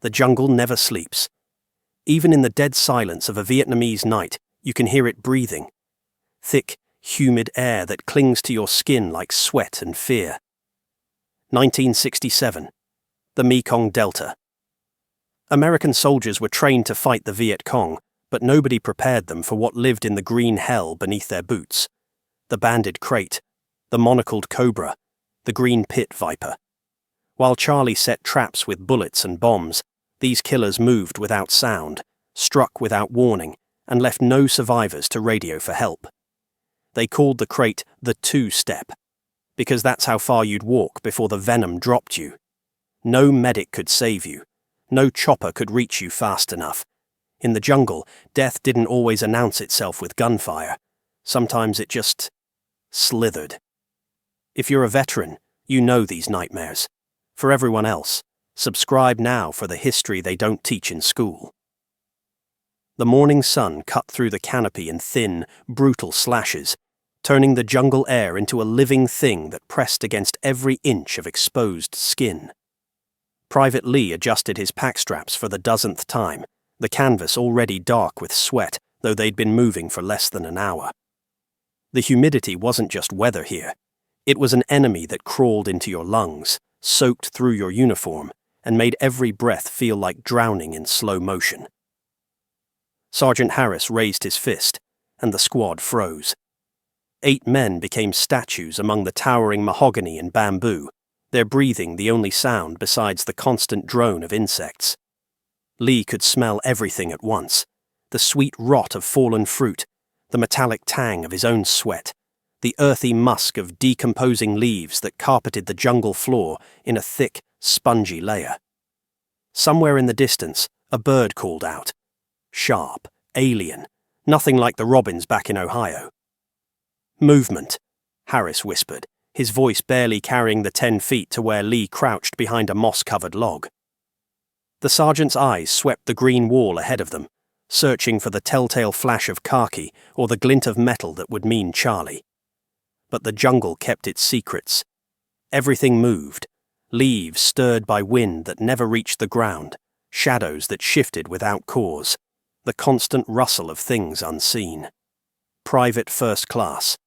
The jungle never sleeps. Even in the dead silence of a Vietnamese night, you can hear it breathing. Thick, humid air that clings to your skin like sweat and fear. 1967. The Mekong Delta. American soldiers were trained to fight the Viet Cong, but nobody prepared them for what lived in the green hell beneath their boots. The banded krait, the monocled cobra, the green pit viper. While Charlie set traps with bullets and bombs, these killers moved without sound, struck without warning, and left no survivors to radio for help. They called the krait the two-step, because that's how far you'd walk before the venom dropped you. No medic could save you. No chopper could reach you fast enough. In the jungle, death didn't always announce itself with gunfire. Sometimes it just slithered. If you're a veteran, you know these nightmares. For everyone else, subscribe now for the history they don't teach in school. The morning sun cut through the canopy in thin, brutal slashes, turning the jungle air into a living thing that pressed against every inch of exposed skin. Private Lee adjusted his pack straps for the dozenth time, the canvas already dark with sweat, though they'd been moving for less than an hour. The humidity wasn't just weather here. It was an enemy that crawled into your lungs, soaked through your uniform, and made every breath feel like drowning in slow motion. Sergeant Harris raised his fist, and the squad froze. 8 men became statues among the towering mahogany and bamboo, their breathing the only sound besides the constant drone of insects. Lee could smell everything at once, the sweet rot of fallen fruit, the metallic tang of his own sweat, the earthy musk of decomposing leaves that carpeted the jungle floor in a thick, spongy layer. Somewhere in the distance, a bird called out. Sharp, alien, nothing like the robins back in Ohio. "Movement," Harris whispered, his voice barely carrying the 10 feet to where Lee crouched behind a moss-covered log. The sergeant's eyes swept the green wall ahead of them, searching for the telltale flash of khaki or the glint of metal that would mean Charlie. But the jungle kept its secrets. Everything moved, leaves stirred by wind that never reached the ground, shadows that shifted without cause, the constant rustle of things unseen. Private First Class.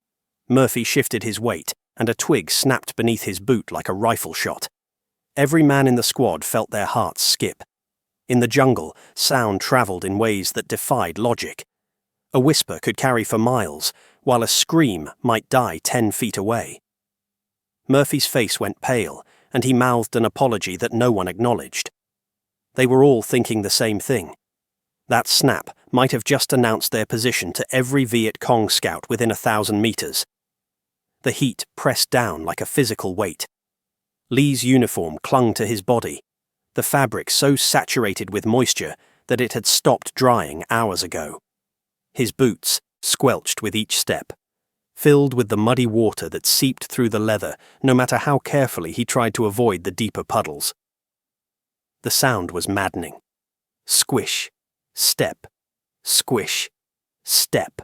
Murphy shifted his weight, and a twig snapped beneath his boot like a rifle shot. Every man in the squad felt their hearts skip. In the jungle, sound travelled in ways that defied logic. A whisper could carry for miles, while a scream might die 10 feet away. Murphy's face went pale, and he mouthed an apology that no one acknowledged. They were all thinking the same thing. That snap might have just announced their position to every Viet Cong scout within 1,000 meters. The heat pressed down like a physical weight. Lee's uniform clung to his body, the fabric so saturated with moisture that it had stopped drying hours ago. His boots squelched with each step, filled with the muddy water that seeped through the leather no matter how carefully he tried to avoid the deeper puddles. The sound was maddening. Squish, step, squish, step.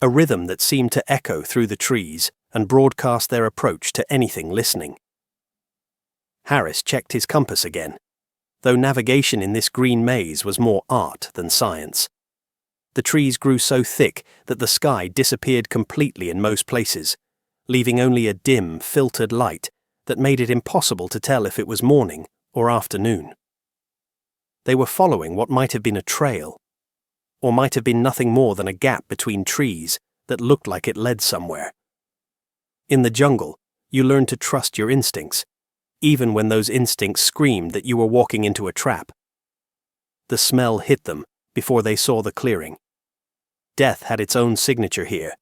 A rhythm that seemed to echo through the trees and broadcast their approach to anything listening. Harris checked his compass again, though navigation in this green maze was more art than science. The trees grew so thick that the sky disappeared completely in most places, leaving only a dim, filtered light that made it impossible to tell if it was morning or afternoon. They were following what might have been a trail, or might have been nothing more than a gap between trees that looked like it led somewhere. In the jungle, you learn to trust your instincts, even when those instincts screamed that you were walking into a trap. The smell hit them before they saw the clearing. Death had its own signature here.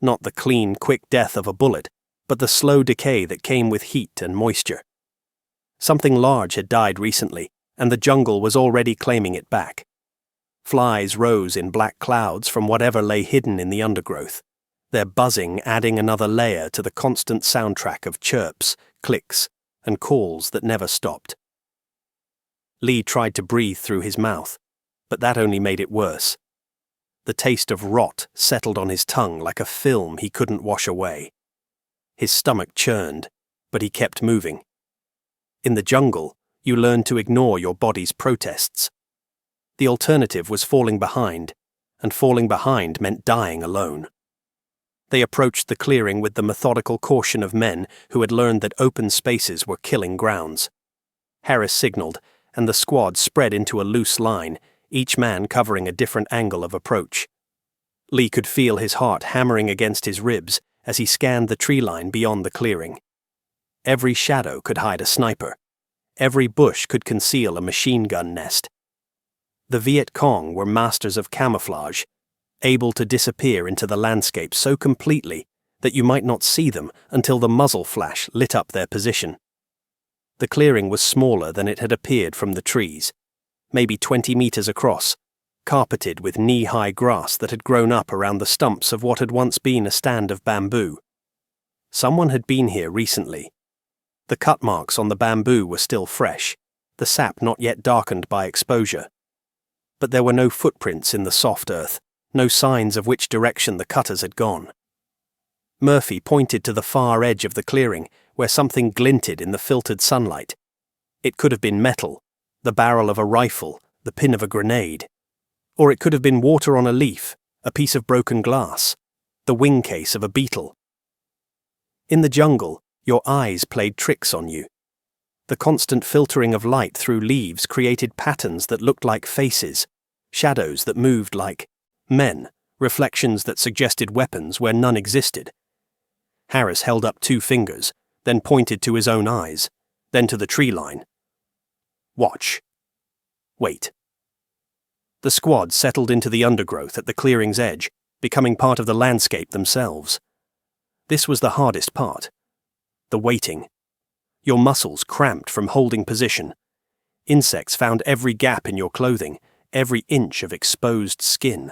Not the clean, quick death of a bullet, but the slow decay that came with heat and moisture. Something large had died recently, and the jungle was already claiming it back. Flies rose in black clouds from whatever lay hidden in the undergrowth, their buzzing adding another layer to the constant soundtrack of chirps, clicks, and calls that never stopped. Lee tried to breathe through his mouth, but that only made it worse. The taste of rot settled on his tongue like a film he couldn't wash away. His stomach churned, but he kept moving. In the jungle, You learned to ignore your body's protests. The alternative was falling behind, and falling behind meant dying alone. They approached the clearing with the methodical caution of men who had learned that open spaces were killing grounds. Harris signaled, and the squad spread into a loose line, each man covering a different angle of approach. Lee could feel his heart hammering against his ribs as he scanned the tree line beyond the clearing. Every shadow could hide a sniper. Every bush could conceal a machine gun nest. The Viet Cong were masters of camouflage, able to disappear into the landscape so completely that you might not see them until the muzzle flash lit up their position. The clearing was smaller than it had appeared from the trees, maybe 20 meters across, carpeted with knee-high grass that had grown up around the stumps of what had once been a stand of bamboo. Someone had been here recently. The cut marks on the bamboo were still fresh, the sap not yet darkened by exposure. But there were no footprints in the soft earth, no signs of which direction the cutters had gone. Murphy pointed to the far edge of the clearing, where something glinted in the filtered sunlight. It could have been metal, the barrel of a rifle, the pin of a grenade. Or it could have been water on a leaf, a piece of broken glass, the wing case of a beetle. In the jungle, your eyes played tricks on you. The constant filtering of light through leaves created patterns that looked like faces, shadows that moved like men, reflections that suggested weapons where none existed. Harris held up 2 fingers, then pointed to his own eyes, then to the tree line. Watch. Wait. The squad settled into the undergrowth at the clearing's edge, becoming part of the landscape themselves. This was the hardest part. The waiting. Your muscles cramped from holding position. Insects found every gap in your clothing, every inch of exposed skin.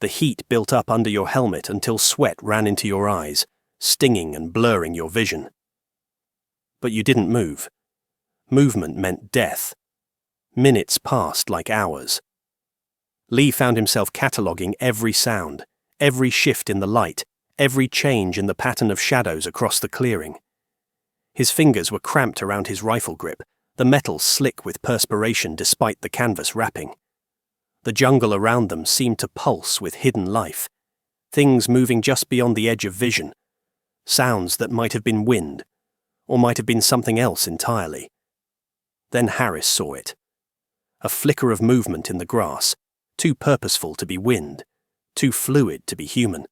The heat built up under your helmet until sweat ran into your eyes, stinging and blurring your vision. But you didn't move. Movement meant death. Minutes passed like hours. Lee found himself cataloguing every sound, every shift in the light, every change in the pattern of shadows across the clearing. His fingers were cramped around his rifle grip, the metal slick with perspiration despite the canvas wrapping. The jungle around them seemed to pulse with hidden life, things moving just beyond the edge of vision, sounds that might have been wind, or might have been something else entirely. Then Harris saw it. A flicker of movement in the grass, too purposeful to be wind, too fluid to be human.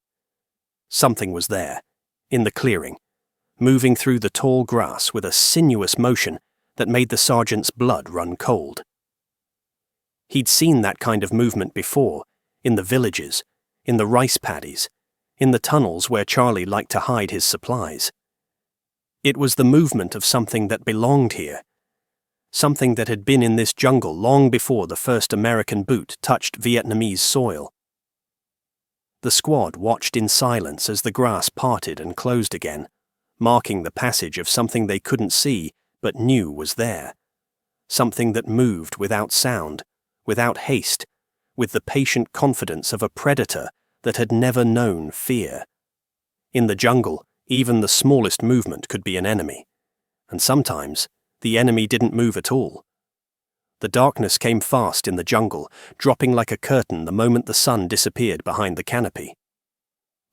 Something was there, in the clearing, moving through the tall grass with a sinuous motion that made the sergeant's blood run cold. He'd seen that kind of movement before, in the villages, in the rice paddies, in the tunnels where Charlie liked to hide his supplies. It was the movement of something that belonged here, something that had been in this jungle long before the first American boot touched Vietnamese soil. The squad watched in silence as the grass parted and closed again, marking the passage of something they couldn't see but knew was there, something that moved without sound, without haste, with the patient confidence of a predator that had never known fear. In the jungle, even the smallest movement could be an enemy, and sometimes the enemy didn't move at all. The darkness came fast in the jungle, dropping like a curtain the moment the sun disappeared behind the canopy.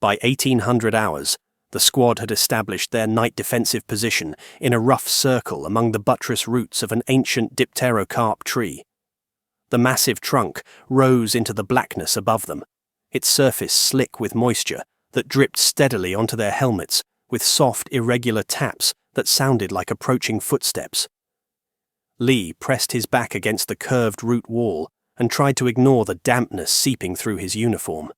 By 1800 hours, the squad had established their night defensive position in a rough circle among the buttress roots of an ancient dipterocarp tree. The massive trunk rose into the blackness above them, its surface slick with moisture that dripped steadily onto their helmets with soft, irregular taps that sounded like approaching footsteps. Lee pressed his back against the curved root wall and tried to ignore the dampness seeping through his uniform.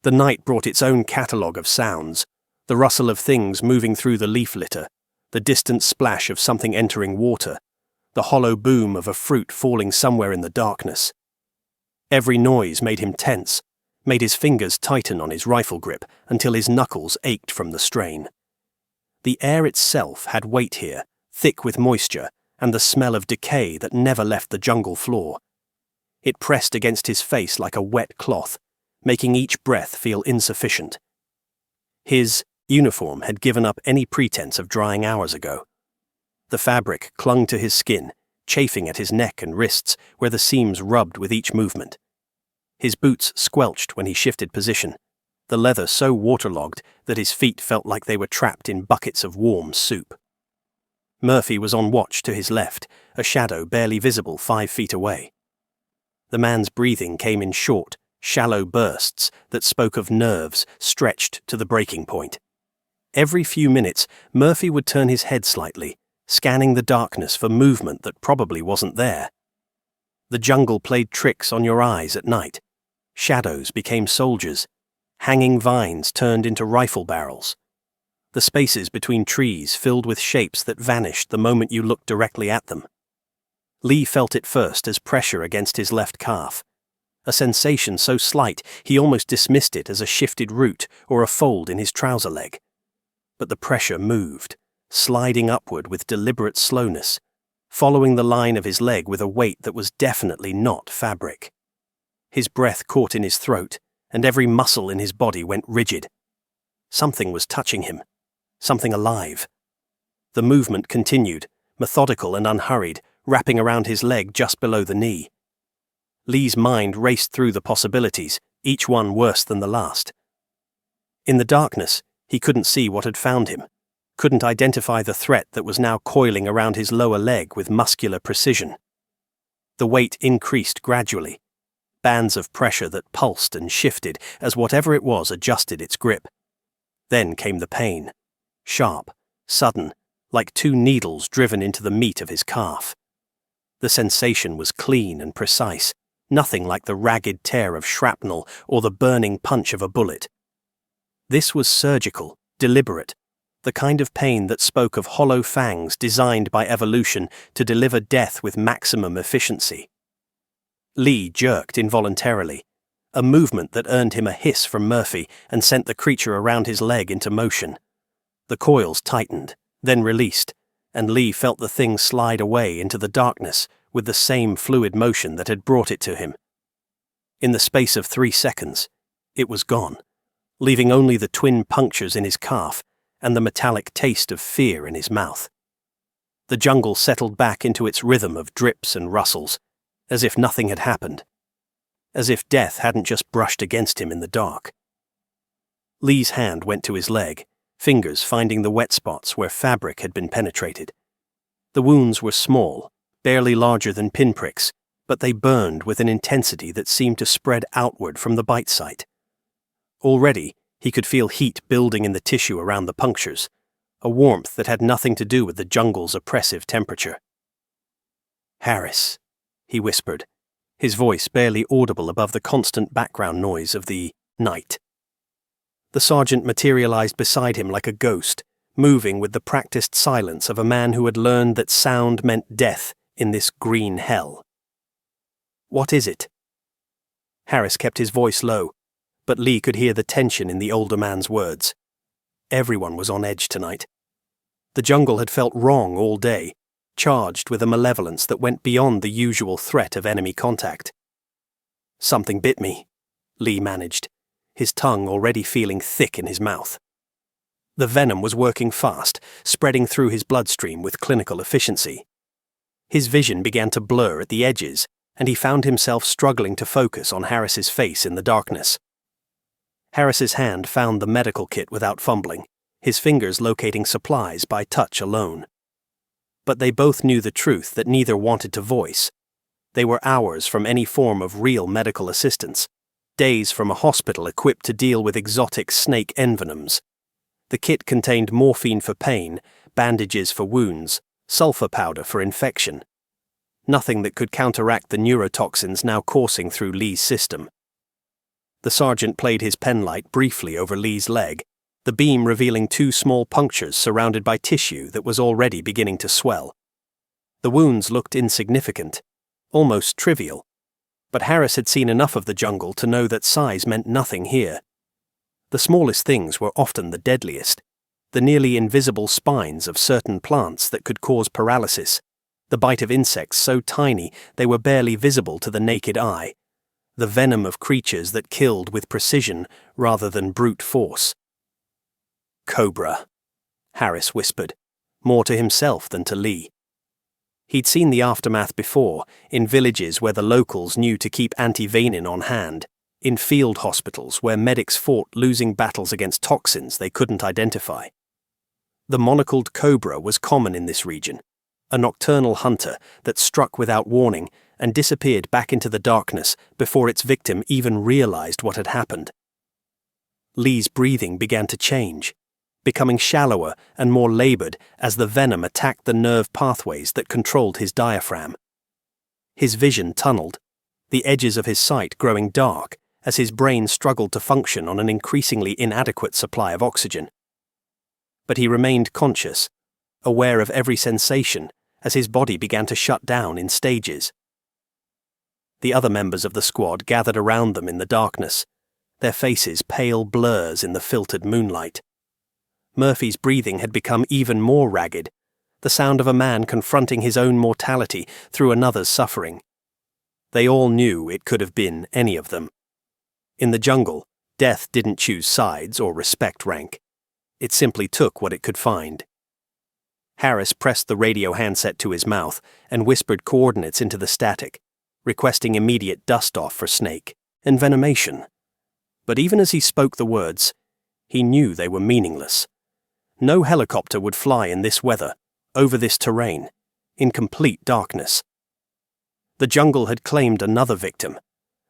The night brought its own catalogue of sounds, the rustle of things moving through the leaf litter, the distant splash of something entering water, the hollow boom of a fruit falling somewhere in the darkness. Every noise made him tense, made his fingers tighten on his rifle grip until his knuckles ached from the strain. The air itself had weight here, thick with moisture, and the smell of decay that never left the jungle floor. It pressed against his face like a wet cloth, making each breath feel insufficient. His uniform had given up any pretense of drying hours ago. The fabric clung to his skin, chafing at his neck and wrists where the seams rubbed with each movement. His boots squelched when he shifted position, the leather so waterlogged that his feet felt like they were trapped in buckets of warm soup. Murphy was on watch to his left, a shadow barely visible 5 feet away. The man's breathing came in short, shallow bursts that spoke of nerves stretched to the breaking point. Every few minutes, Murphy would turn his head slightly, scanning the darkness for movement that probably wasn't there. The jungle played tricks on your eyes at night. Shadows became soldiers. Hanging vines turned into rifle barrels. The spaces between trees filled with shapes that vanished the moment you looked directly at them. Lee felt it first as pressure against his left calf, a sensation so slight he almost dismissed it as a shifted root or a fold in his trouser leg. But the pressure moved, sliding upward with deliberate slowness, following the line of his leg with a weight that was definitely not fabric. His breath caught in his throat, and every muscle in his body went rigid. Something was touching him, something alive. The movement continued, methodical and unhurried, wrapping around his leg just below the knee. Lee's mind raced through the possibilities, each one worse than the last. In the darkness, he couldn't see what had found him, couldn't identify the threat that was now coiling around his lower leg with muscular precision. The weight increased gradually, bands of pressure that pulsed and shifted as whatever it was adjusted its grip. Then came the pain, sharp, sudden, like 2 needles driven into the meat of his calf. The sensation was clean and precise, nothing like the ragged tear of shrapnel or the burning punch of a bullet. This was surgical, deliberate, the kind of pain that spoke of hollow fangs designed by evolution to deliver death with maximum efficiency. Lee jerked involuntarily, a movement that earned him a hiss from Murphy and sent the creature around his leg into motion. The coils tightened, then released, and Lee felt the thing slide away into the darkness with the same fluid motion that had brought it to him. In the space of 3 seconds, it was gone, leaving only the twin punctures in his calf and the metallic taste of fear in his mouth. The jungle settled back into its rhythm of drips and rustles, as if nothing had happened, as if death hadn't just brushed against him in the dark. Lee's hand went to his leg, fingers finding the wet spots where fabric had been penetrated. The wounds were small, barely larger than pinpricks, but they burned with an intensity that seemed to spread outward from the bite site. Already, he could feel heat building in the tissue around the punctures, a warmth that had nothing to do with the jungle's oppressive temperature. "Harris," he whispered, his voice barely audible above the constant background noise of the night. The sergeant materialized beside him like a ghost, moving with the practiced silence of a man who had learned that sound meant death in this green hell. "What is it?" Harris kept his voice low, but Lee could hear the tension in the older man's words. Everyone was on edge tonight. The jungle had felt wrong all day, charged with a malevolence that went beyond the usual threat of enemy contact. "Something bit me," Lee managed, his tongue already feeling thick in his mouth. The venom was working fast, spreading through his bloodstream with clinical efficiency. His vision began to blur at the edges, and he found himself struggling to focus on Harris's face in the darkness. Harris's hand found the medical kit without fumbling, his fingers locating supplies by touch alone. But they both knew the truth that neither wanted to voice. They were hours from any form of real medical assistance, days from a hospital equipped to deal with exotic snake envenoms. The kit contained morphine for pain, bandages for wounds, sulfur powder for infection. Nothing that could counteract the neurotoxins now coursing through Lee's system. The sergeant played his penlight briefly over Lee's leg, the beam revealing 2 small punctures surrounded by tissue that was already beginning to swell. The wounds looked insignificant, almost trivial, but Harris had seen enough of the jungle to know that size meant nothing here. The smallest things were often the deadliest, the nearly invisible spines of certain plants that could cause paralysis, the bite of insects so tiny they were barely visible to the naked eye, the venom of creatures that killed with precision rather than brute force. "Cobra," Harris whispered, more to himself than to Lee. He'd seen the aftermath before, in villages where the locals knew to keep anti-venin on hand, in field hospitals where medics fought losing battles against toxins they couldn't identify. The monocled cobra was common in this region, a nocturnal hunter that struck without warning and disappeared back into the darkness before its victim even realized what had happened. Lee's breathing began to change, becoming shallower and more labored as the venom attacked the nerve pathways that controlled his diaphragm. His vision tunneled, the edges of his sight growing dark as his brain struggled to function on an increasingly inadequate supply of oxygen. But he remained conscious, aware of every sensation as his body began to shut down in stages. The other members of the squad gathered around them in the darkness, their faces pale blurs in the filtered moonlight. Murphy's breathing had become even more ragged, the sound of a man confronting his own mortality through another's suffering. They all knew it could have been any of them. In the jungle, death didn't choose sides or respect rank. It simply took what it could find. Harris pressed the radio handset to his mouth and whispered coordinates into the static, requesting immediate dust-off for snake and venomation. But even as he spoke the words, he knew they were meaningless. No helicopter would fly in this weather, over this terrain, in complete darkness. The jungle had claimed another victim,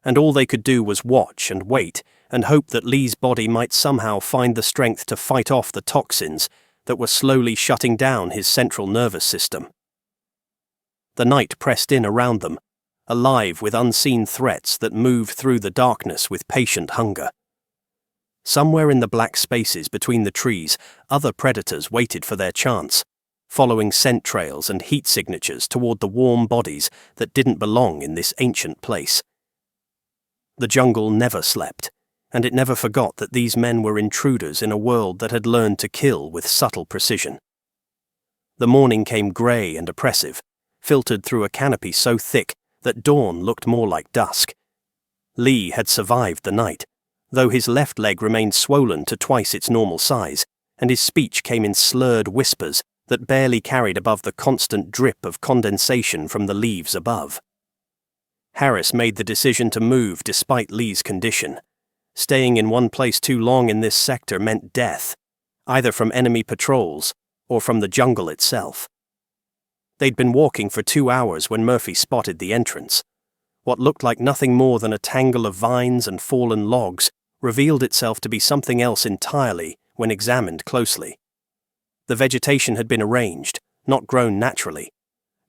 and all they could do was watch and wait and hope that Lee's body might somehow find the strength to fight off the toxins that were slowly shutting down his central nervous system. The night pressed in around them, alive with unseen threats that moved through the darkness with patient hunger. Somewhere in the black spaces between the trees, other predators waited for their chance, following scent trails and heat signatures toward the warm bodies that didn't belong in this ancient place. The jungle never slept, and it never forgot that these men were intruders in a world that had learned to kill with subtle precision. The morning came grey and oppressive, filtered through a canopy so thick that dawn looked more like dusk. Lee had survived the night, though his left leg remained swollen to twice its normal size, and his speech came in slurred whispers that barely carried above the constant drip of condensation from the leaves above. Harris made the decision to move despite Lee's condition. Staying in one place too long in this sector meant death, either from enemy patrols or from the jungle itself. They'd been walking for 2 hours when Murphy spotted the entrance. What looked like nothing more than a tangle of vines and fallen logs revealed itself to be something else entirely when examined closely. The vegetation had been arranged, not grown naturally.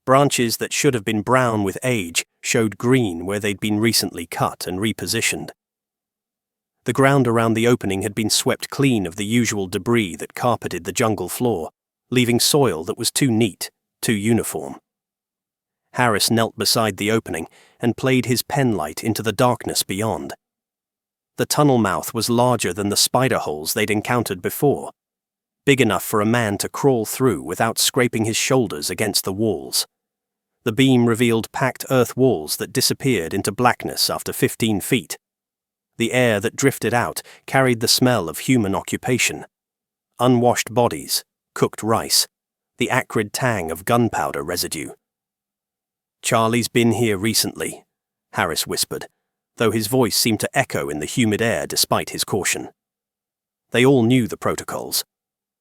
Branches that should have been brown with age showed green where they'd been recently cut and repositioned. The ground around the opening had been swept clean of the usual debris that carpeted the jungle floor, leaving soil that was too neat, too uniform. Harris knelt beside the opening and played his penlight into the darkness beyond. The tunnel mouth was larger than the spider holes they'd encountered before, big enough for a man to crawl through without scraping his shoulders against the walls. The beam revealed packed earth walls that disappeared into blackness after 15 feet. The air that drifted out carried the smell of human occupation. Unwashed bodies, cooked rice, the acrid tang of gunpowder residue. "Charlie's been here recently," Harris whispered, though his voice seemed to echo in the humid air despite his caution. They all knew the protocols.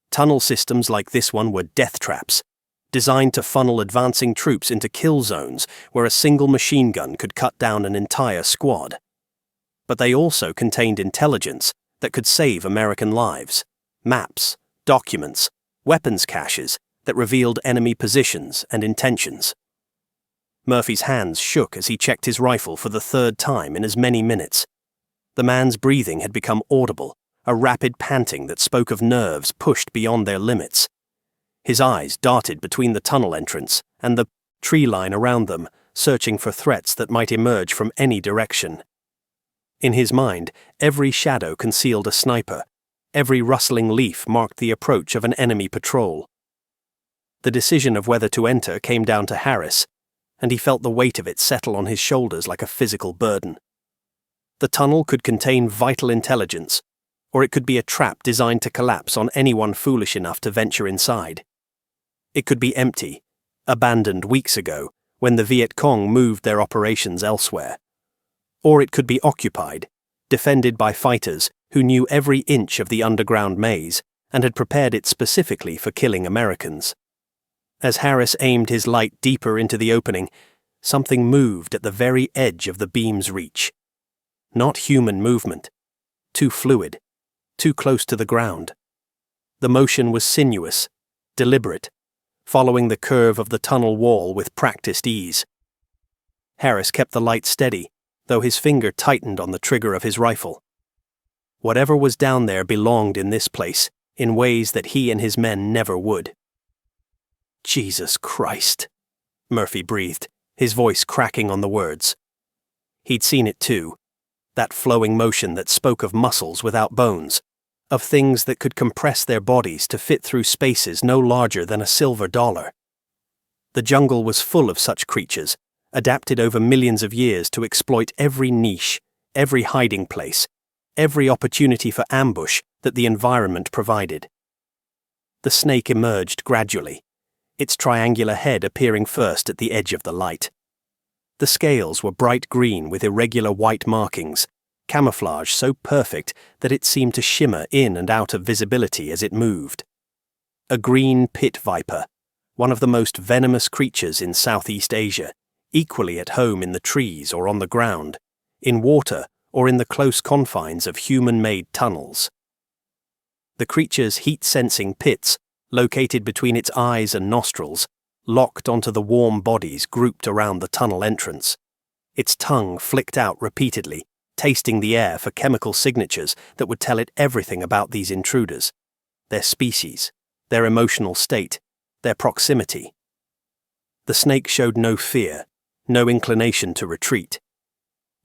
Tunnel systems like this one were death traps, designed to funnel advancing troops into kill zones where a single machine gun could cut down an entire squad. But they also contained intelligence that could save American lives, maps, documents, weapons caches that revealed enemy positions and intentions. Murphy's hands shook as he checked his rifle for the 3rd time in as many minutes. The man's breathing had become audible, a rapid panting that spoke of nerves pushed beyond their limits. His eyes darted between the tunnel entrance and the tree line around them, searching for threats that might emerge from any direction. In his mind, every shadow concealed a sniper. Every rustling leaf marked the approach of an enemy patrol. The decision of whether to enter came down to Harris, and he felt the weight of it settle on his shoulders like a physical burden. The tunnel could contain vital intelligence, or it could be a trap designed to collapse on anyone foolish enough to venture inside. It could be empty, abandoned weeks ago when the Viet Cong moved their operations elsewhere. Or it could be occupied, defended by fighters who knew every inch of the underground maze and had prepared it specifically for killing Americans. As Harris aimed his light deeper into the opening, something moved at the very edge of the beam's reach. Not human movement. Too fluid. Too close to the ground. The motion was sinuous, deliberate, following the curve of the tunnel wall with practiced ease. Harris kept the light steady, though his finger tightened on the trigger of his rifle. Whatever was down there belonged in this place, in ways that he and his men never would. "Jesus Christ," Murphy breathed, his voice cracking on the words. He'd seen it too, that flowing motion that spoke of muscles without bones, of things that could compress their bodies to fit through spaces no larger than a silver dollar. The jungle was full of such creatures, adapted over millions of years to exploit every niche, every hiding place, every opportunity for ambush that the environment provided. The snake emerged gradually, its triangular head appearing first at the edge of the light. The scales were bright green with irregular white markings, camouflage so perfect that it seemed to shimmer in and out of visibility as it moved. A green pit viper, one of the most venomous creatures in Southeast Asia, equally at home in the trees or on the ground, in water or in the close confines of human-made tunnels. The creature's heat-sensing pits, located between its eyes and nostrils, locked onto the warm bodies grouped around the tunnel entrance. Its tongue flicked out repeatedly, tasting the air for chemical signatures that would tell it everything about these intruders, their species, their emotional state, their proximity. The snake showed no fear, no inclination to retreat.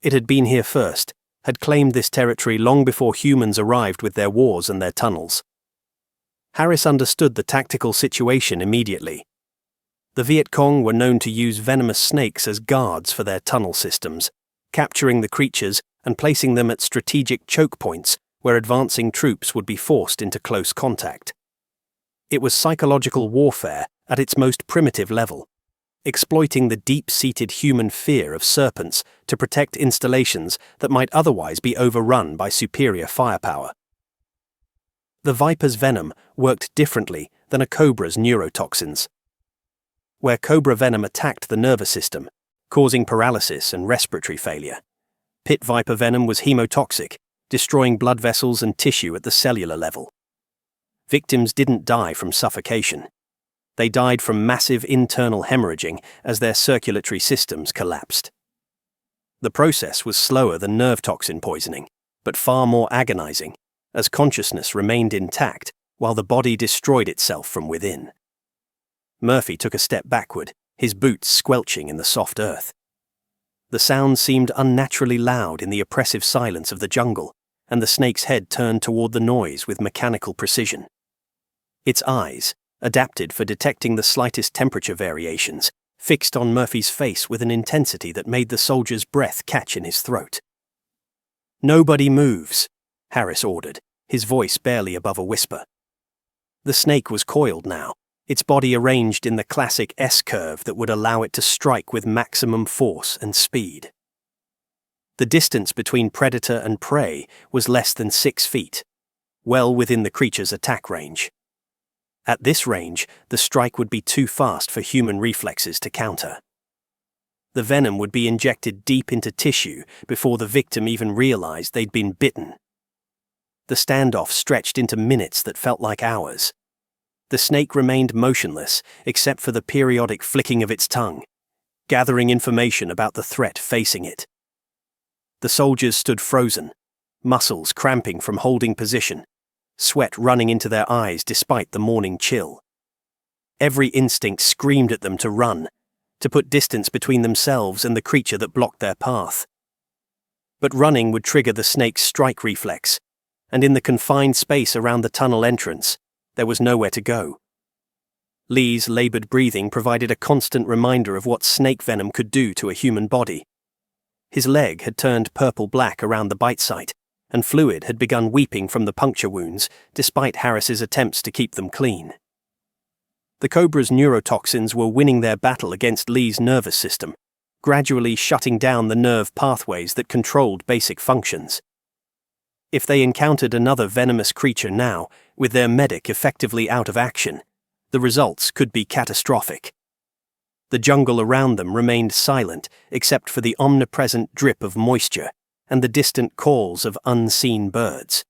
It had been here first, had claimed this territory long before humans arrived with their wars and their tunnels. Harris understood the tactical situation immediately. The Viet Cong were known to use venomous snakes as guards for their tunnel systems, capturing the creatures and placing them at strategic choke points where advancing troops would be forced into close contact. It was psychological warfare at its most primitive level, exploiting the deep-seated human fear of serpents to protect installations that might otherwise be overrun by superior firepower. The viper's venom worked differently than a cobra's neurotoxins. Where cobra venom attacked the nervous system, causing paralysis and respiratory failure, pit viper venom was hemotoxic, destroying blood vessels and tissue at the cellular level. Victims didn't die from suffocation. They died from massive internal hemorrhaging as their circulatory systems collapsed. The process was slower than nerve toxin poisoning, but far more agonizing, as consciousness remained intact while the body destroyed itself from within. Murphy took a step backward, his boots squelching in the soft earth. The sound seemed unnaturally loud in the oppressive silence of the jungle, and the snake's head turned toward the noise with mechanical precision. Its eyes, adapted for detecting the slightest temperature variations, fixed on Murphy's face with an intensity that made the soldier's breath catch in his throat. "Nobody moves," Harris ordered, his voice barely above a whisper. The snake was coiled now, its body arranged in the classic S-curve that would allow it to strike with maximum force and speed. The distance between predator and prey was less than 6 feet, well within the creature's attack range. At this range, the strike would be too fast for human reflexes to counter. The venom would be injected deep into tissue before the victim even realized they'd been bitten. The standoff stretched into minutes that felt like hours. The snake remained motionless, except for the periodic flicking of its tongue, gathering information about the threat facing it. The soldiers stood frozen, muscles cramping from holding position, sweat running into their eyes despite the morning chill. Every instinct screamed at them to run, to put distance between themselves and the creature that blocked their path. But running would trigger the snake's strike reflex, and in the confined space around the tunnel entrance, there was nowhere to go. Lee's labored breathing provided a constant reminder of what snake venom could do to a human body. His leg had turned purple-black around the bite site, and fluid had begun weeping from the puncture wounds, despite Harris's attempts to keep them clean. The cobra's neurotoxins were winning their battle against Lee's nervous system, gradually shutting down the nerve pathways that controlled basic functions. If they encountered another venomous creature now, with their medic effectively out of action, the results could be catastrophic. The jungle around them remained silent except for the omnipresent drip of moisture and the distant calls of unseen birds.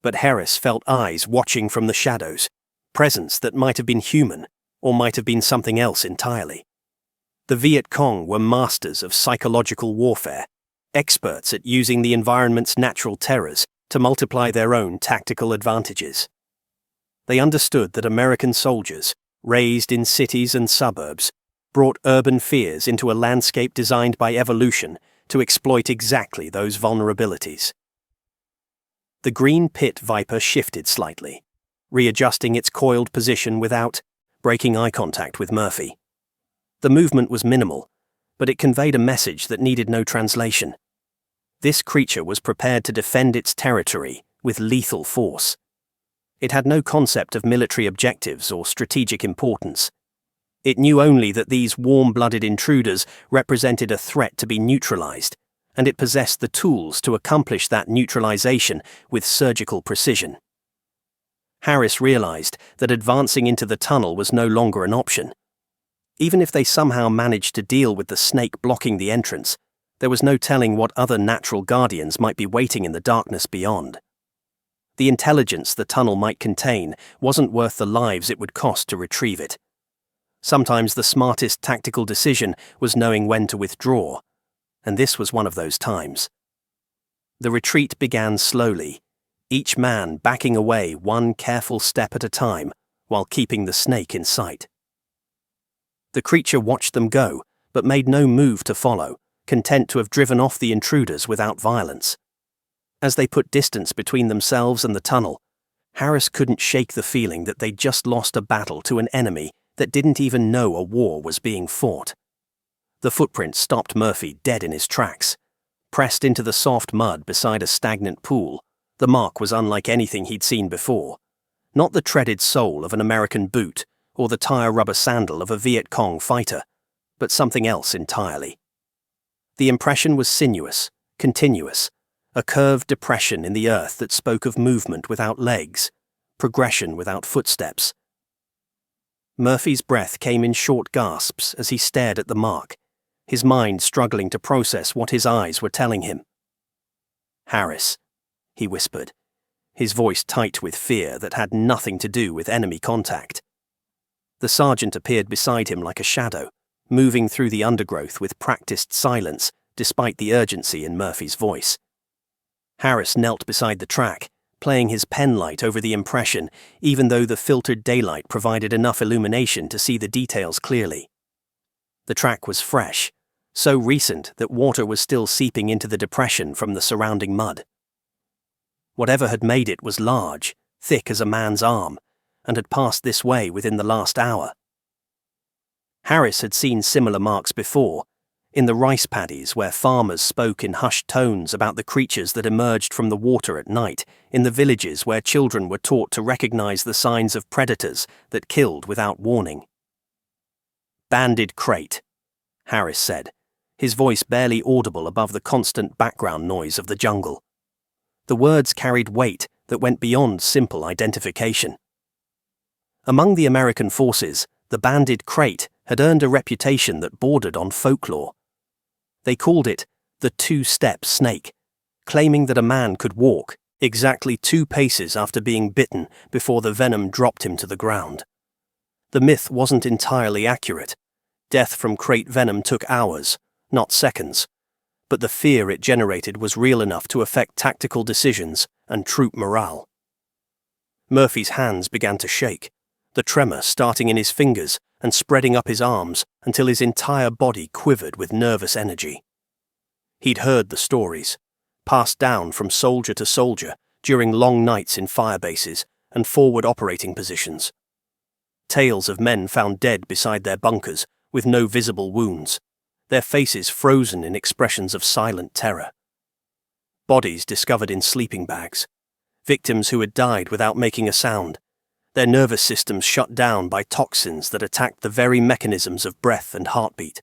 But Harris felt eyes watching from the shadows, presence that might have been human or might have been something else entirely. The Viet Cong were masters of psychological warfare, experts at using the environment's natural terrors to multiply their own tactical advantages. They understood that American soldiers, raised in cities and suburbs, brought urban fears into a landscape designed by evolution to exploit exactly those vulnerabilities. The green pit viper shifted slightly, readjusting its coiled position without breaking eye contact with Murphy. The movement was minimal, but it conveyed a message that needed no translation. This creature was prepared to defend its territory with lethal force. It had no concept of military objectives or strategic importance. It knew only that these warm-blooded intruders represented a threat to be neutralized, and it possessed the tools to accomplish that neutralization with surgical precision. Harris realized that advancing into the tunnel was no longer an option. Even if they somehow managed to deal with the snake blocking the entrance, there was no telling what other natural guardians might be waiting in the darkness beyond. The intelligence the tunnel might contain wasn't worth the lives it would cost to retrieve it. Sometimes the smartest tactical decision was knowing when to withdraw, and this was one of those times. The retreat began slowly, each man backing away one careful step at a time while keeping the snake in sight. The creature watched them go, but made no move to follow, content to have driven off the intruders without violence. As they put distance between themselves and the tunnel, Harris couldn't shake the feeling that they'd just lost a battle to an enemy that didn't even know a war was being fought. The footprint stopped Murphy dead in his tracks. Pressed into the soft mud beside a stagnant pool, the mark was unlike anything he'd seen before. Not the treaded sole of an American boot or the tire rubber sandal of a Viet Cong fighter, but something else entirely. The impression was sinuous, continuous, a curved depression in the earth that spoke of movement without legs, progression without footsteps. Murphy's breath came in short gasps as he stared at the mark, his mind struggling to process what his eyes were telling him. "Harris," he whispered, his voice tight with fear that had nothing to do with enemy contact. The sergeant appeared beside him like a shadow, moving through the undergrowth with practiced silence despite the urgency in Murphy's voice. Harris knelt beside the track, playing his penlight over the impression, even though the filtered daylight provided enough illumination to see the details clearly. The track was fresh, so recent that water was still seeping into the depression from the surrounding mud. Whatever had made it was large, thick as a man's arm, and had passed this way within the last hour. Harris had seen similar marks before, in the rice paddies where farmers spoke in hushed tones about the creatures that emerged from the water at night, in the villages where children were taught to recognize the signs of predators that killed without warning. "Banded krait," Harris said, his voice barely audible above the constant background noise of the jungle. The words carried weight that went beyond simple identification. Among the American forces, the banded krait had earned a reputation that bordered on folklore. They called it the two-step snake, claiming that a man could walk exactly 2 paces after being bitten before the venom dropped him to the ground. The myth wasn't entirely accurate. Death from krait venom took hours, not seconds, but the fear it generated was real enough to affect tactical decisions and troop morale. Murphy's hands began to shake, the tremor starting in his fingers and spreading up his arms until his entire body quivered with nervous energy. He'd heard the stories, passed down from soldier to soldier during long nights in fire bases and forward operating positions. Tales of men found dead beside their bunkers with no visible wounds, their faces frozen in expressions of silent terror. Bodies discovered in sleeping bags, victims who had died without making a sound, their nervous systems shut down by toxins that attacked the very mechanisms of breath and heartbeat.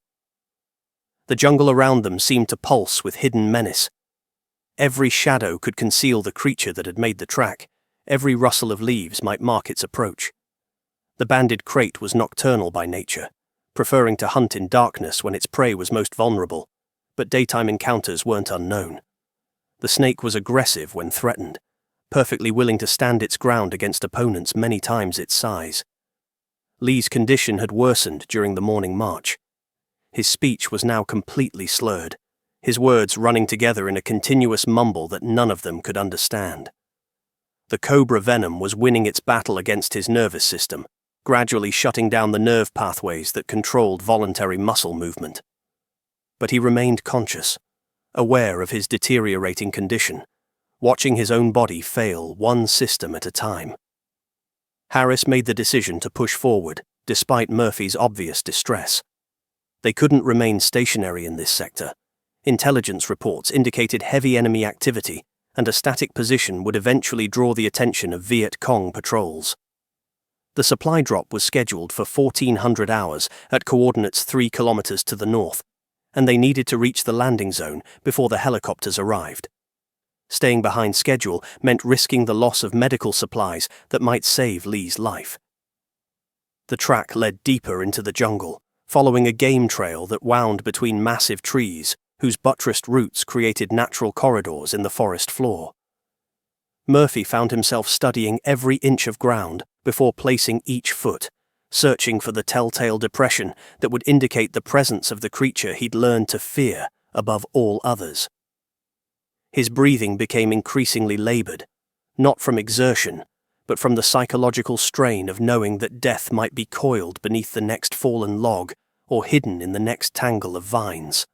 The jungle around them seemed to pulse with hidden menace. Every shadow could conceal the creature that had made the track. Every rustle of leaves might mark its approach. The banded krait was nocturnal by nature, preferring to hunt in darkness when its prey was most vulnerable, but daytime encounters weren't unknown. The snake was aggressive when threatened, perfectly willing to stand its ground against opponents many times its size. Lee's condition had worsened during the morning march. His speech was now completely slurred, his words running together in a continuous mumble that none of them could understand. The cobra venom was winning its battle against his nervous system, gradually shutting down the nerve pathways that controlled voluntary muscle movement. But he remained conscious, aware of his deteriorating condition, watching his own body fail one system at a time. Harris made the decision to push forward, despite Murphy's obvious distress. They couldn't remain stationary in this sector. Intelligence reports indicated heavy enemy activity, and a static position would eventually draw the attention of Viet Cong patrols. The supply drop was scheduled for 1400 hours at coordinates 3 kilometers to the north, and they needed to reach the landing zone before the helicopters arrived. Staying behind schedule meant risking the loss of medical supplies that might save Lee's life. The track led deeper into the jungle, following a game trail that wound between massive trees whose buttressed roots created natural corridors in the forest floor. Murphy found himself studying every inch of ground before placing each foot, searching for the telltale depression that would indicate the presence of the creature he'd learned to fear above all others. His breathing became increasingly labored, not from exertion, but from the psychological strain of knowing that death might be coiled beneath the next fallen log or hidden in the next tangle of vines.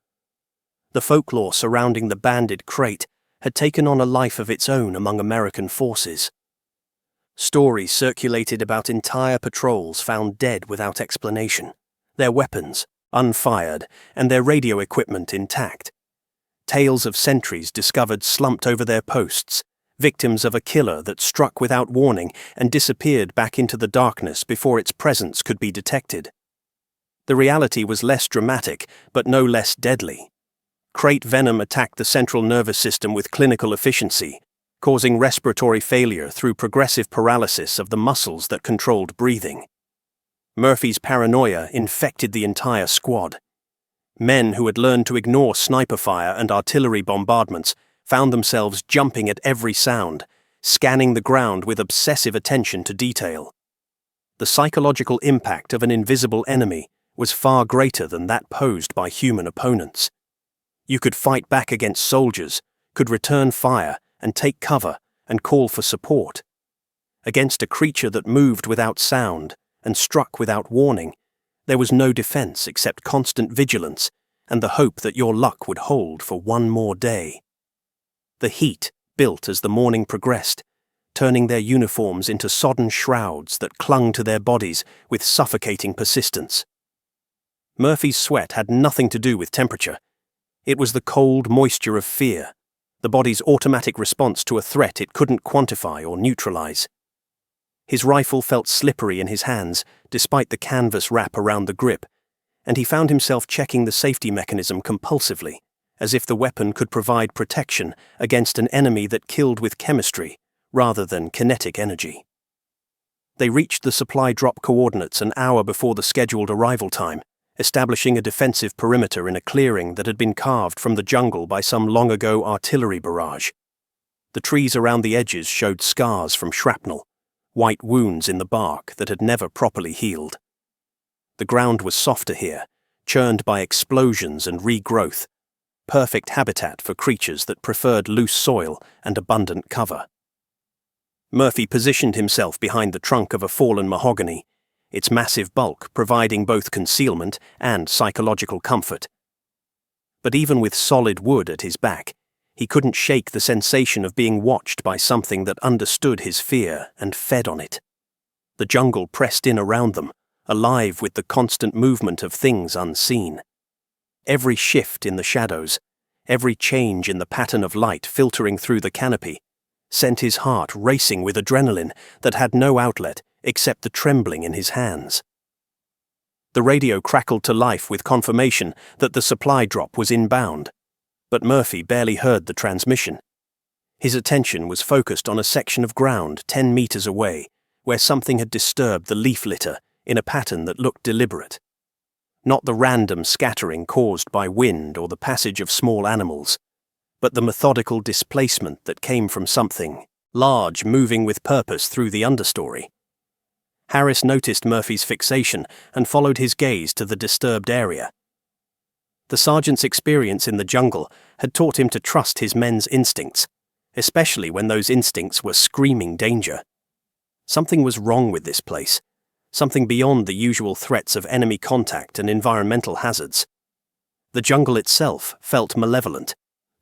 The folklore surrounding the banded krait had taken on a life of its own among American forces. Stories circulated about entire patrols found dead without explanation, their weapons unfired and their radio equipment intact. Tales of sentries discovered slumped over their posts, victims of a killer that struck without warning and disappeared back into the darkness before its presence could be detected. The reality was less dramatic, but no less deadly. Krait venom attacked the central nervous system with clinical efficiency, causing respiratory failure through progressive paralysis of the muscles that controlled breathing. Murphy's paranoia infected the entire squad. Men who had learned to ignore sniper fire and artillery bombardments found themselves jumping at every sound, scanning the ground with obsessive attention to detail. The psychological impact of an invisible enemy was far greater than that posed by human opponents. You could fight back against soldiers, could return fire and take cover and call for support. Against a creature that moved without sound and struck without warning, there was no defense except constant vigilance and the hope that your luck would hold for one more day. The heat built as the morning progressed, turning their uniforms into sodden shrouds that clung to their bodies with suffocating persistence. Murphy's sweat had nothing to do with temperature. It was the cold moisture of fear, the body's automatic response to a threat it couldn't quantify or neutralize. His rifle felt slippery in his hands, despite the canvas wrap around the grip, and he found himself checking the safety mechanism compulsively, as if the weapon could provide protection against an enemy that killed with chemistry rather than kinetic energy. They reached the supply drop coordinates an hour before the scheduled arrival time, establishing a defensive perimeter in a clearing that had been carved from the jungle by some long-ago artillery barrage. The trees around the edges showed scars from shrapnel, white wounds in the bark that had never properly healed. The ground was softer here, churned by explosions and regrowth, perfect habitat for creatures that preferred loose soil and abundant cover. Murphy positioned himself behind the trunk of a fallen mahogany, its massive bulk providing both concealment and psychological comfort. But even with solid wood at his back, he couldn't shake the sensation of being watched by something that understood his fear and fed on it. The jungle pressed in around them, alive with the constant movement of things unseen. Every shift in the shadows, every change in the pattern of light filtering through the canopy, sent his heart racing with adrenaline that had no outlet except the trembling in his hands. The radio crackled to life with confirmation that the supply drop was inbound, but Murphy barely heard the transmission. His attention was focused on a section of ground 10 meters away, where something had disturbed the leaf litter in a pattern that looked deliberate. Not the random scattering caused by wind or the passage of small animals, but the methodical displacement that came from something large moving with purpose through the understory. Harris noticed Murphy's fixation and followed his gaze to the disturbed area. The sergeant's experience in the jungle had taught him to trust his men's instincts, especially when those instincts were screaming danger. Something was wrong with this place, something beyond the usual threats of enemy contact and environmental hazards. The jungle itself felt malevolent,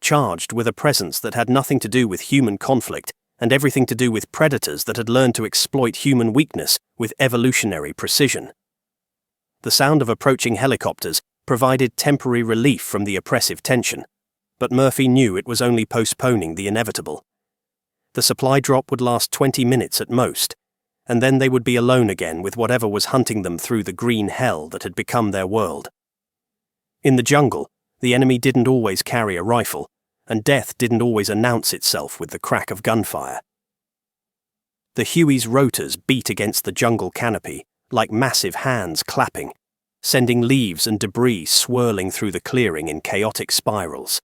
charged with a presence that had nothing to do with human conflict and everything to do with predators that had learned to exploit human weakness with evolutionary precision. The sound of approaching helicopters provided temporary relief from the oppressive tension, but Murphy knew it was only postponing the inevitable. The supply drop would last 20 minutes at most, and then they would be alone again with whatever was hunting them through the green hell that had become their world. In the jungle, the enemy didn't always carry a rifle, and death didn't always announce itself with the crack of gunfire. The Huey's rotors beat against the jungle canopy, like massive hands clapping, sending leaves and debris swirling through the clearing in chaotic spirals.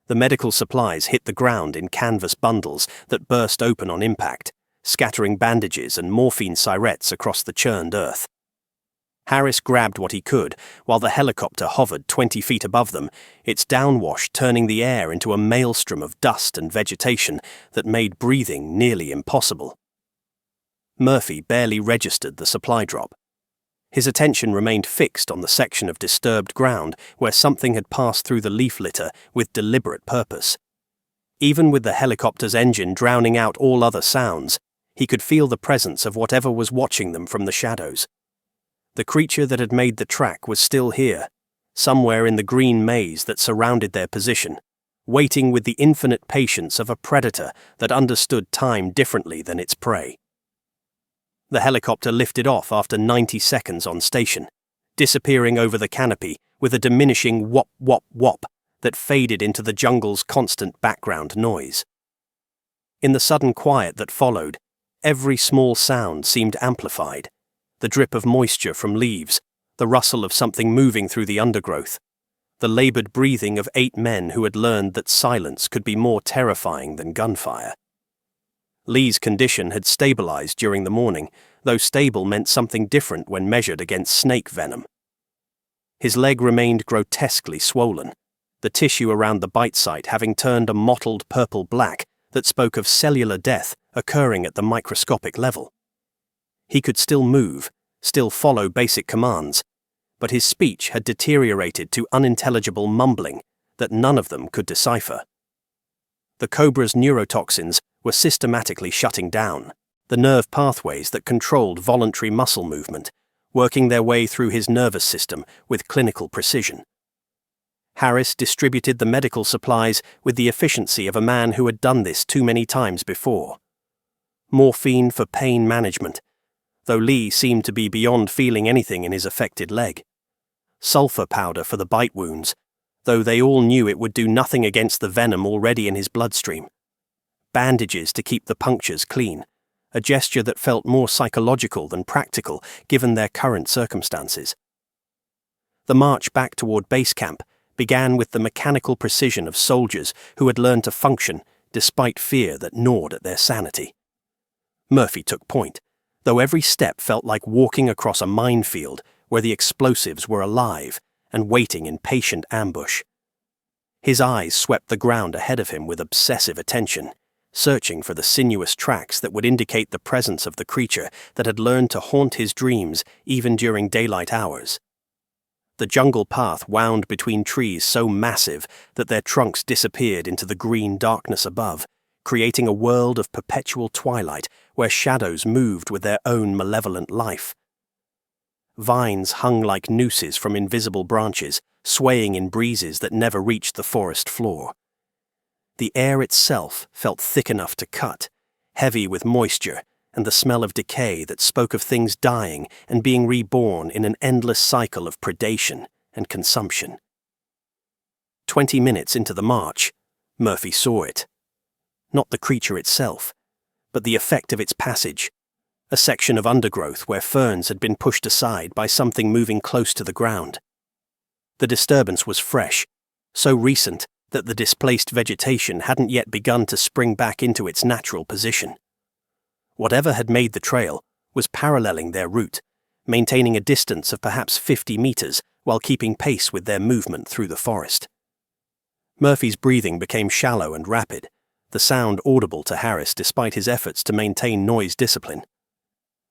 The medical supplies hit the ground in canvas bundles that burst open on impact, scattering bandages and morphine syrettes across the churned earth. Harris grabbed what he could, while the helicopter hovered 20 feet above them, its downwash turning the air into a maelstrom of dust and vegetation that made breathing nearly impossible. Murphy barely registered the supply drop. His attention remained fixed on the section of disturbed ground where something had passed through the leaf litter with deliberate purpose. Even with the helicopter's engine drowning out all other sounds, he could feel the presence of whatever was watching them from the shadows. The creature that had made the track was still here, somewhere in the green maze that surrounded their position, waiting with the infinite patience of a predator that understood time differently than its prey. The helicopter lifted off after 90 seconds on station, disappearing over the canopy with a diminishing whop whop whop that faded into the jungle's constant background noise. In the sudden quiet that followed, every small sound seemed amplified. The drip of moisture from leaves, the rustle of something moving through the undergrowth, the labored breathing of 8 men who had learned that silence could be more terrifying than gunfire. Lee's condition had stabilized during the morning, though stable meant something different when measured against snake venom. His leg remained grotesquely swollen, the tissue around the bite site having turned a mottled purple-black that spoke of cellular death occurring at the microscopic level. He could still move, still follow basic commands, but his speech had deteriorated to unintelligible mumbling that none of them could decipher. The cobra's neurotoxins were systematically shutting down, the nerve pathways that controlled voluntary muscle movement, working their way through his nervous system with clinical precision. Harris distributed the medical supplies with the efficiency of a man who had done this too many times before. Morphine for pain management, though Lee seemed to be beyond feeling anything in his affected leg. Sulfur powder for the bite wounds, though they all knew it would do nothing against the venom already in his bloodstream. Bandages to keep the punctures clean, a gesture that felt more psychological than practical given their current circumstances. The march back toward base camp began with the mechanical precision of soldiers who had learned to function despite fear that gnawed at their sanity. Murphy took point, though every step felt like walking across a minefield where the explosives were alive and waiting in patient ambush. His eyes swept the ground ahead of him with obsessive attention, searching for the sinuous tracks that would indicate the presence of the creature that had learned to haunt his dreams even during daylight hours. The jungle path wound between trees so massive that their trunks disappeared into the green darkness above, creating a world of perpetual twilight where shadows moved with their own malevolent life. Vines hung like nooses from invisible branches, swaying in breezes that never reached the forest floor. The air itself felt thick enough to cut, heavy with moisture, and the smell of decay that spoke of things dying and being reborn in an endless cycle of predation and consumption. 20 minutes into the march, Murphy saw it. Not the creature itself, but the effect of its passage, a section of undergrowth where ferns had been pushed aside by something moving close to the ground. The disturbance was fresh, so recent that the displaced vegetation hadn't yet begun to spring back into its natural position. Whatever had made the trail was paralleling their route, maintaining a distance of perhaps 50 meters while keeping pace with their movement through the forest. Murphy's breathing became shallow and rapid, the sound audible to Harris despite his efforts to maintain noise discipline.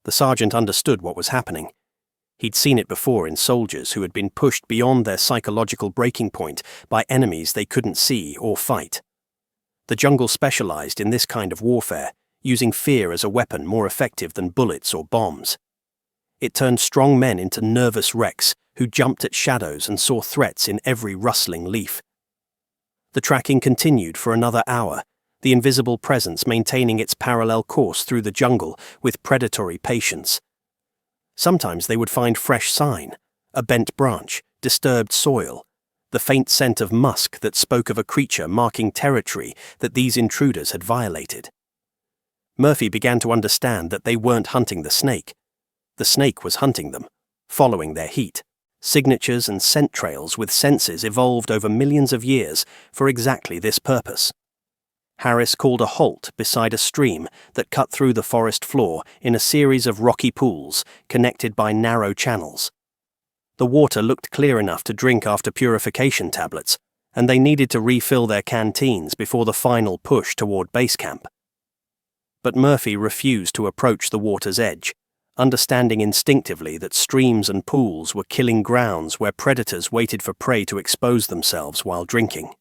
The sergeant understood what was happening. He'd seen it before in soldiers who had been pushed beyond their psychological breaking point by enemies they couldn't see or fight. The jungle specialized in this kind of warfare, using fear as a weapon more effective than bullets or bombs. It turned strong men into nervous wrecks who jumped at shadows and saw threats in every rustling leaf. The tracking continued for another hour, the invisible presence maintaining its parallel course through the jungle with predatory patience. Sometimes they would find fresh sign, a bent branch, disturbed soil, the faint scent of musk that spoke of a creature marking territory that these intruders had violated. Murphy began to understand that they weren't hunting the snake. The snake was hunting them, following their heat, signatures and scent trails with senses evolved over millions of years for exactly this purpose. Harris called a halt beside a stream that cut through the forest floor in a series of rocky pools connected by narrow channels. The water looked clear enough to drink after purification tablets, and they needed to refill their canteens before the final push toward base camp. But Murphy refused to approach the water's edge, understanding instinctively that streams and pools were killing grounds where predators waited for prey to expose themselves while drinking.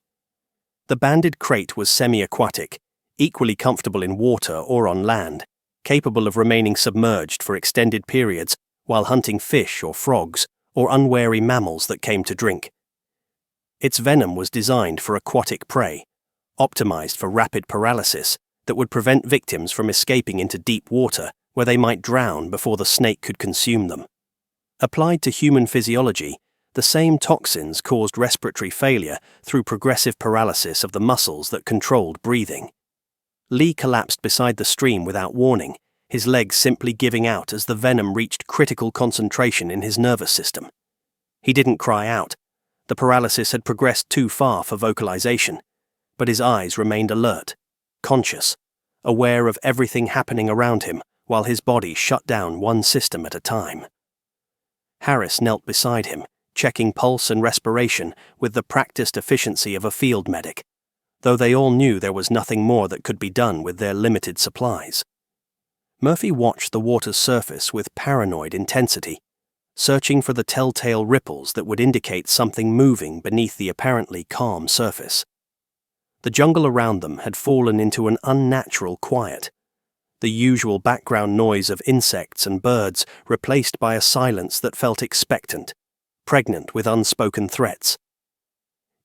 The banded krait was semi-aquatic, equally comfortable in water or on land, capable of remaining submerged for extended periods while hunting fish or frogs or unwary mammals that came to drink. Its venom was designed for aquatic prey, optimized for rapid paralysis that would prevent victims from escaping into deep water where they might drown before the snake could consume them. Applied to human physiology, the same toxins caused respiratory failure through progressive paralysis of the muscles that controlled breathing. Lee collapsed beside the stream without warning, his legs simply giving out as the venom reached critical concentration in his nervous system. He didn't cry out. The paralysis had progressed too far for vocalization, but his eyes remained alert, conscious, aware of everything happening around him while his body shut down one system at a time. Harris knelt beside him, checking pulse and respiration with the practiced efficiency of a field medic, though they all knew there was nothing more that could be done with their limited supplies. Murphy watched the water's surface with paranoid intensity, searching for the telltale ripples that would indicate something moving beneath the apparently calm surface. The jungle around them had fallen into an unnatural quiet, the usual background noise of insects and birds replaced by a silence that felt expectant, pregnant with unspoken threats.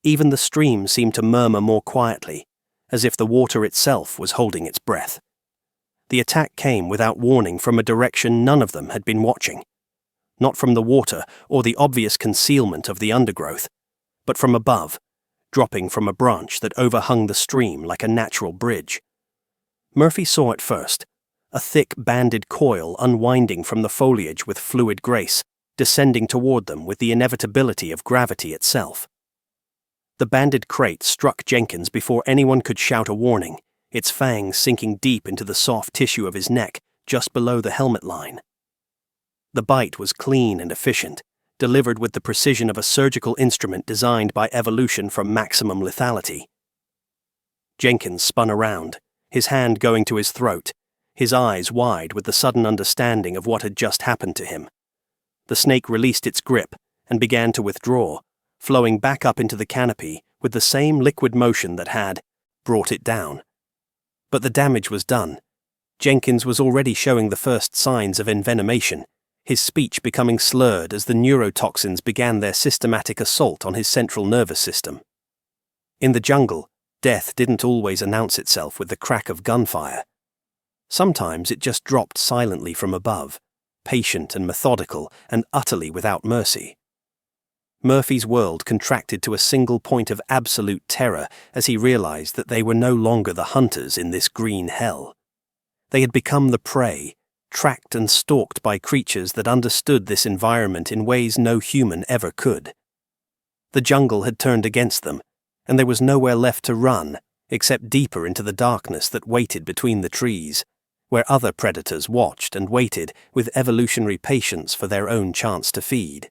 Even the stream seemed to murmur more quietly, as if the water itself was holding its breath. The attack came without warning from a direction none of them had been watching. Not from the water or the obvious concealment of the undergrowth, but from above, dropping from a branch that overhung the stream like a natural bridge. Murphy saw it first, a thick banded coil unwinding from the foliage with fluid grace, descending toward them with the inevitability of gravity itself. The banded krait struck Jenkins before anyone could shout a warning, its fangs sinking deep into the soft tissue of his neck just below the helmet line. The bite was clean and efficient, delivered with the precision of a surgical instrument designed by evolution for maximum lethality. Jenkins spun around, his hand going to his throat, his eyes wide with the sudden understanding of what had just happened to him. The snake released its grip and began to withdraw, flowing back up into the canopy with the same liquid motion that had brought it down. But the damage was done. Jenkins was already showing the first signs of envenomation, his speech becoming slurred as the neurotoxins began their systematic assault on his central nervous system. In the jungle, death didn't always announce itself with the crack of gunfire. Sometimes it just dropped silently from above, patient and methodical and utterly without mercy. Murphy's world contracted to a single point of absolute terror as he realized that they were no longer the hunters in this green hell. They had become the prey, tracked and stalked by creatures that understood this environment in ways no human ever could. The jungle had turned against them, and there was nowhere left to run except deeper into the darkness that waited between the trees, where other predators watched and waited with evolutionary patience for their own chance to feed.